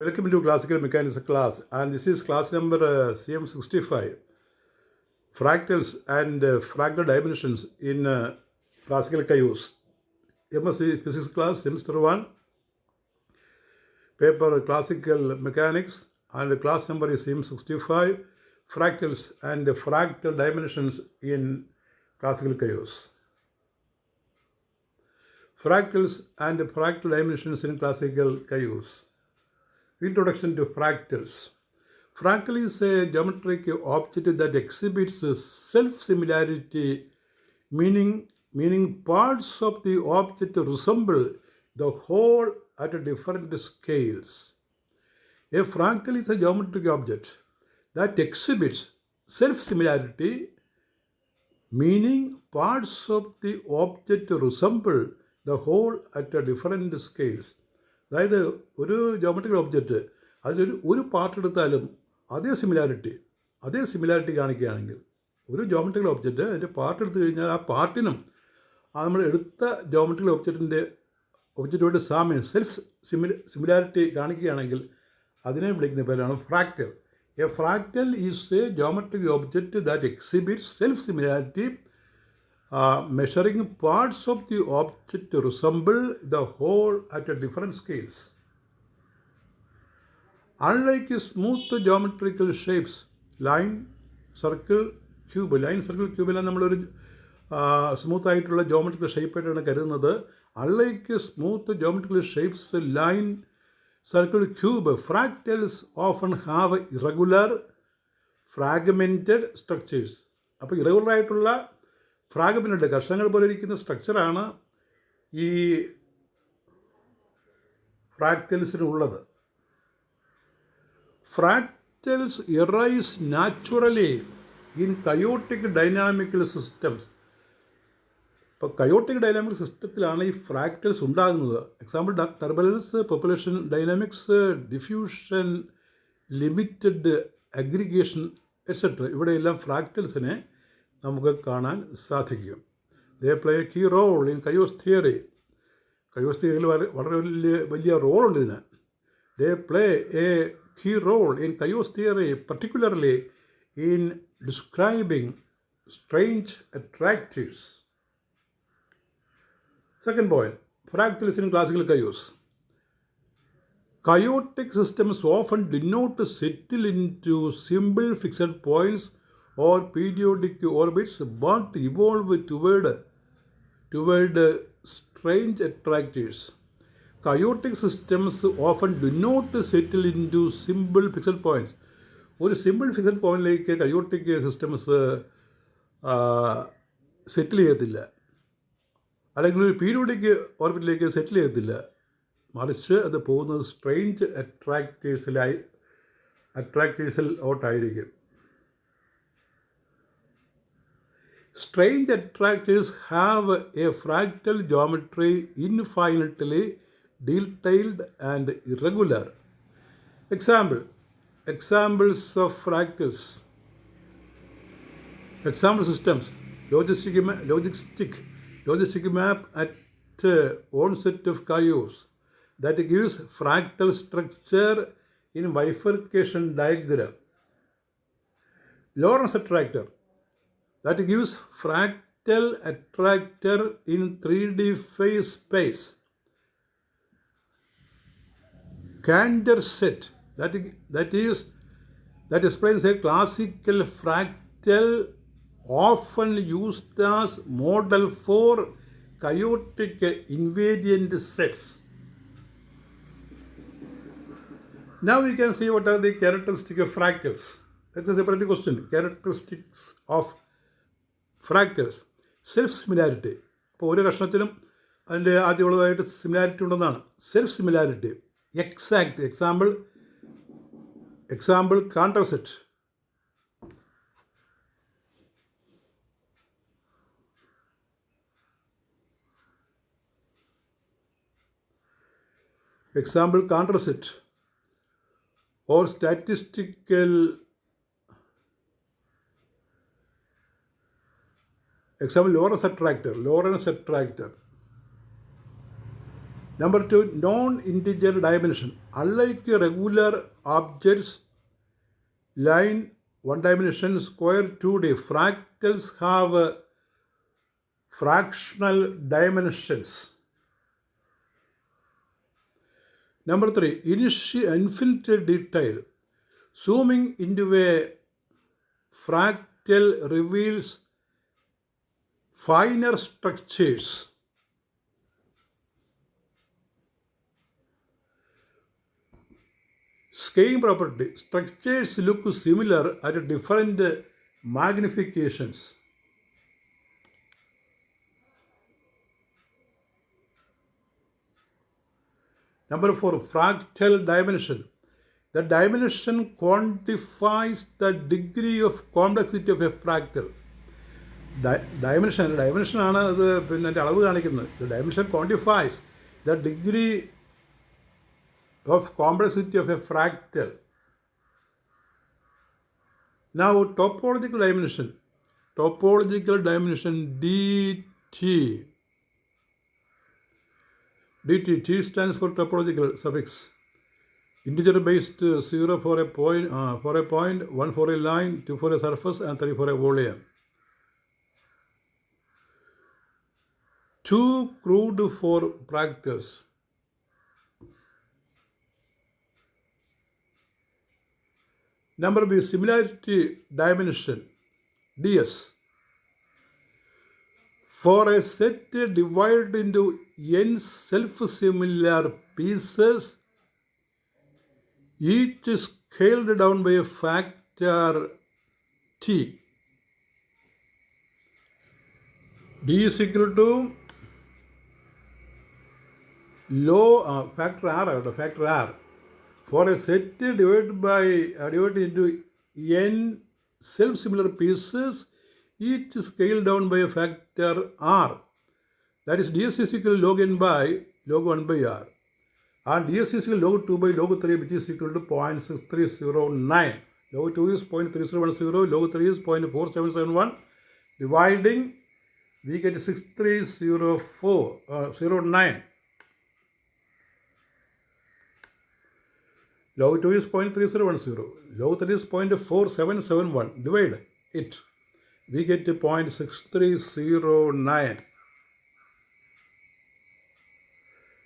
Welcome to Classical Mechanics class, and this is class number CM65, Fractals and Fractal Dimensions in Classical Chaos. MSc Physics class, semester 1, paper Classical Mechanics, and class number is CM65, Fractals and Fractal Dimensions in Classical Chaos. Fractals and Fractal Dimensions in Classical Chaos. Introduction to fractals. Fractal is a geometric object that exhibits self-similarity, meaning parts of the object resemble the whole at different scales. A fractal is a geometric object that exhibits self-similarity, meaning parts of the object resemble the whole at different scales. അതായത് ഒരു geometrical object അതിലൊരു part എടുത്താലും അതേ similarity കാണിക്കുകയാണെങ്കിൽ ഒരു geometrical object അതിൻ്റെ part എടുത്തു കഴിഞ്ഞാൽ ആ പാർട്ടിനും നമ്മൾ എടുത്ത ജോമെട്രിക്കൽ ഒബ്ജക്റ്റുമായിട്ട് സാമ്യം സിമിലാരിറ്റി കാണിക്കുകയാണെങ്കിൽ അതിനെ വിളിക്കുന്ന പേരാണ് fractal. A fractal is A geometric object that exhibits self similarity measuring parts of the object resemble the whole at different scales. Unlike smooth geometrical shapes, line, circle, cube എല്ലാം നമ്മളൊരു smooth ആയിട്ടുള്ള geometrical ഷേപ്പായിട്ടാണ് കരുതുന്നത്. Unlike smooth geometrical shapes, line, circle, cube, fractals often have irregular fragmented structures. അപ്പോൾ ഇറഗുലറായിട്ടുള്ള fragment കഷ്ണങ്ങൾ പോലെ ഇരിക്കുന്ന സ്ട്രക്ചറാണ് ഈ ഫ്രാക്റ്റൽസിനുള്ളത്. Fractals arise naturally in chaotic dynamical systems. ഇപ്പോൾ കയോട്ടിക് ഡൈനാമിക് സിസ്റ്റത്തിലാണ് ഈ ഫ്രാക്റ്റൽസ് ഉണ്ടാകുന്നത്. Example turbulence, population dynamics, diffusion, limited aggregation et cetera. ഇവിടെയെല്ലാം ഫ്രാക്റ്റൽസിനെ നമുക്ക് കാണാൻ സാധിക്കും. They play a key role in chaos theory. Chaos തിയറിയിൽ വളരെ വലിയ റോളുണ്ട് ഇതിന്. They play a key role in chaos theory, particularly in describing strange attractives. Second point, fractals in classical chaos. Chaotic systems often do not settle into simple fixed points or periodic orbits but evolve toward strange attractors. Chaotic systems often do not settle into simple fixed points. ഒരു simple fixed പോയിന്റിലേക്ക് chaotic systems സെറ്റിൽ ചെയ്യത്തില്ല, അല്ലെങ്കിൽ ഒരു periodic ഓർബിറ്റിലേക്ക് സെറ്റിൽ ചെയ്യത്തില്ല. മറിച്ച് അത് പോകുന്നത് strange അട്രാക്റ്റേഴ്സിലോട്ടായിരിക്കും. Strange attractors have a fractal geometry infinitely detailed and irregular. Examples of fractals. Example systems. Logistic map at onset of chaos that gives fractal structure in bifurcation diagram. Lorentz attractor that gives fractal attractor in 3D phase space. Cantor set that explains a classical fractal often used as model for chaotic invariant sets. Now we can see what are the characteristics of fractals. That's a separate question. Characteristics of fractals. Self similarity. അപ്പോൾ ഓരോ കഷ്ണത്തിലും അതിൻ്റെ ആദ്യമുള്ളതായിട്ട് similarity ഉണ്ടെന്നാണ്. Self similarity. Exact. Example Cantor set. or statistical example. Lorentz attractor. Number 2, non-integer dimension. Unlike regular objects, line, one dimension, square, 2D, fractals have fractional dimensions. Number 3, infinite detail. Zooming into a fractal reveals finer structures. Scaling property. Structures look similar at different magnifications. Number 4, fractal dimension. The dimension quantifies the degree of complexity of a fractal. Dimension ആണ് അത് പിന്നെ അതിൻ്റെ അളവ് കാണിക്കുന്നത്. The dimension quantifies the degree of complexity of a fractal. Now topological dimension. Topological dimension dt. T stands for topological suffix. Integer based 0 for a point, 1 for a line, 2 for a surface, and 3 for a volume. Too crude for fractals. Number B, similarity dimension ds. For a set divided into n self-similar pieces, each scaled down by a factor t. D is equal to factor r. For a set divided into n self-similar pieces, each scaled down by a factor r. That is ds is equal to log n by log 1 by r. And ds is equal to log 2 by log 3, which is equal to 0.6309. Log 2 is 0.3010, log 3 is 0.4771. Dividing, we get 6309. Log 2 is 0.3010. Log 3 is 0.4771. Divide it. We get 0.6309.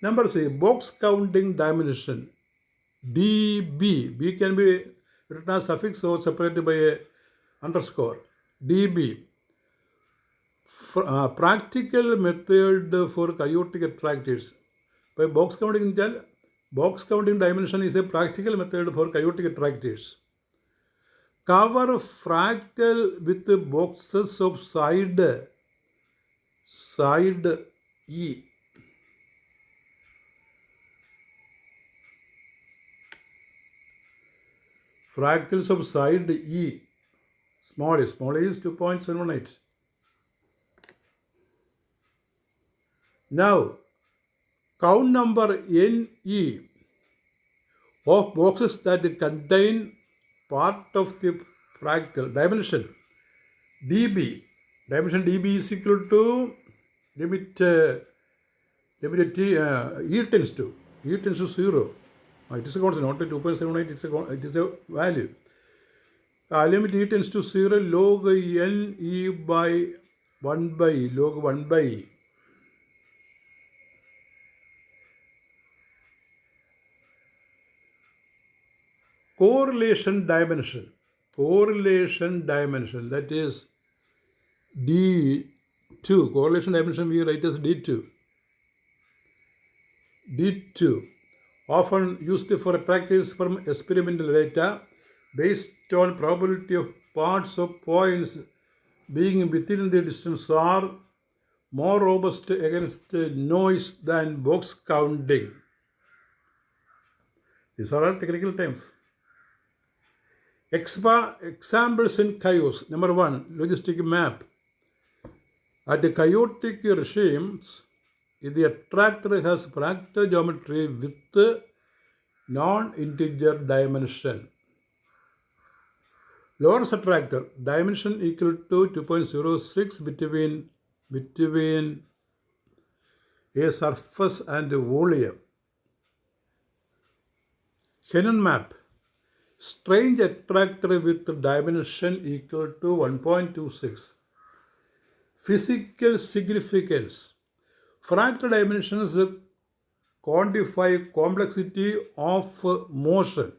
Number C, box counting dimension dB. B can be written as suffix or separated by a underscore. dB. Practical method for chaotic attractors. By box counting dimension is a practical method for chaotic attractors. Cover fractal with boxes of side E. Fractals of side E. Small e is 2.718. Now, count number NE of boxes that contain part of the fractal. Dimension dB. Dimension dB is equal to limit t, e tends to 0. It is a constant, not a 2.78, it is a value. Limit e tends to 0, log n e by 1 by e, log 1 by e. Correlation dimension, that is D2. Correlation dimension we write as D2. Often used for practice from experimental data based on probability of parts of points being within the distance are more robust against noise than box counting. These are all technical terms. Examples in chaos. Number 1, logistic map. At the chaotic regimes, the attractor has fractal geometry with non-integer dimension. Lorentz attractor, dimension equal to 2.06 between a surface and volume. Henon map. Strange attractor with dimension equal to 1.26. Physical significance. Fractal dimensions quantify complexity of motion.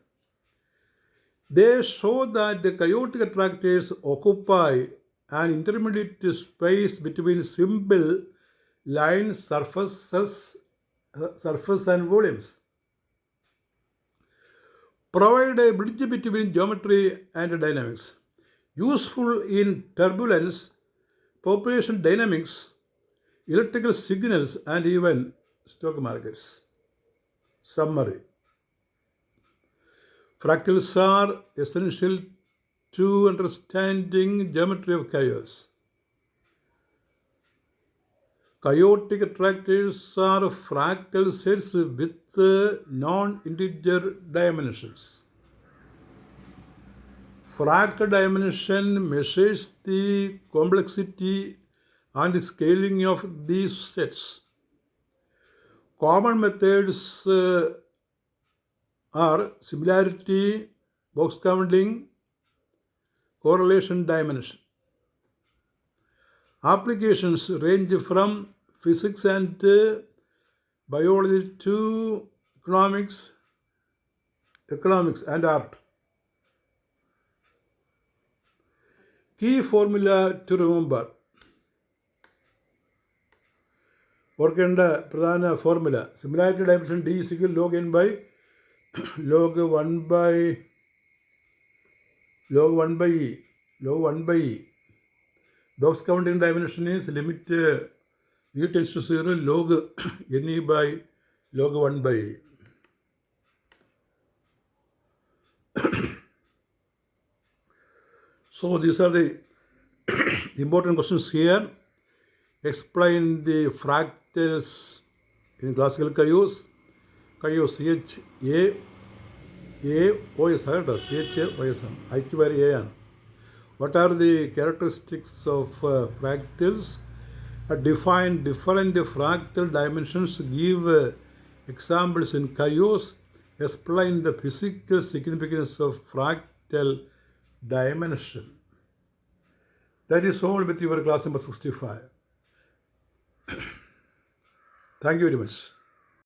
They show that the chaotic attractors occupy an intermediate space between simple line surface and volumes. Provide a bridge between geometry and dynamics. Useful in turbulence, population dynamics, electrical signals, and even stock markets. Summary. Fractals are essential to understanding geometry of chaos. Chaotic attractors are fractal sets with non-integer dimensions. Fractal dimension measures the complexity and scaling of these sets. Common methods are similarity, box counting, correlation dimension. Applications range from physics and biology to economics and art. Key formula to remember. ഓർക്കേണ്ട പ്രധാന formula similarity dimension D is equal log n by log 1 by e. Box counting dimension is limit e tends to 0 log ne by log 1 by e. So these are the important questions here. Explain the fractals in classical chaos. Chaos CHAOS, IQ by A. What are the characteristics of fractals? Define different fractal dimensions. Give examples in chaos. Explain the physical significance of fractal dimension. That is all with your class number 65. Thank you very much.